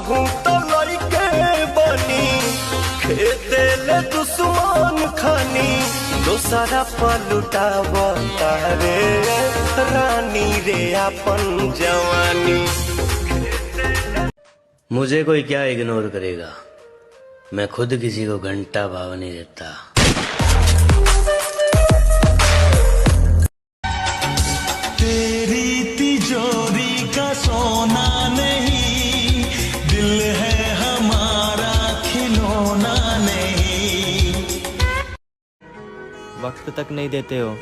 हूँ तो लइके बनी, खेते ले दुश्मन खानी, दोसरा पलुटाव तारे रानी रे अपन जवानी। मुझे कोई क्या इग्नोर करेगा, मैं खुद किसी को घंटा भाव नहीं देता। तेरी तिजोरी का सोना नहीं, दिल है हमारा खिलौना नहीं। वक्त तक नहीं देते हो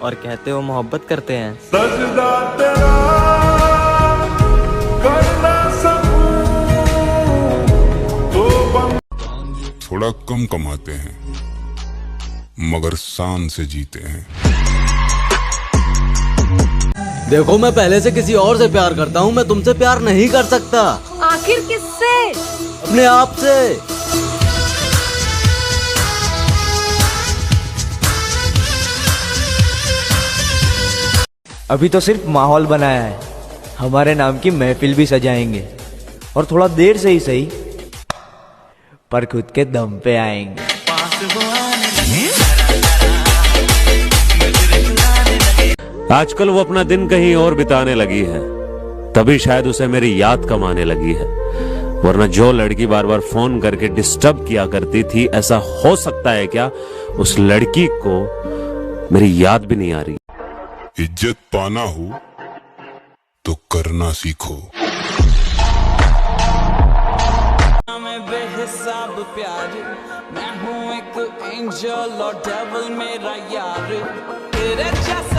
और कहते हो मोहब्बत करते हैं। सजदा तेरा करना सकूं तो थोड़ा कम कमाते हैं मगर शान से जीते हैं। देखो मैं पहले से किसी और से प्यार करता हूँ, मैं तुमसे प्यार नहीं कर सकता। आखिर किससे? अपने आप से। अभी तो सिर्फ माहौल बनाया है, हमारे नाम की महफिल भी सजाएंगे और थोड़ा देर से ही सही पर खुद के दम पे आएंगे। आजकल वो अपना दिन कहीं और बिताने लगी है, तभी शायद उसे मेरी याद कम आने लगी है। वरना जो लड़की बार बार फोन करके डिस्टर्ब किया करती थी, ऐसा हो सकता है क्या उस लड़की को मेरी याद भी नहीं आ रही। इज्जत पाना हो तो करना सीखो। मैं बेहिसाब प्यार, मैं हूँ एक एंजल और डेविल मेरा यार, तेरे जैसा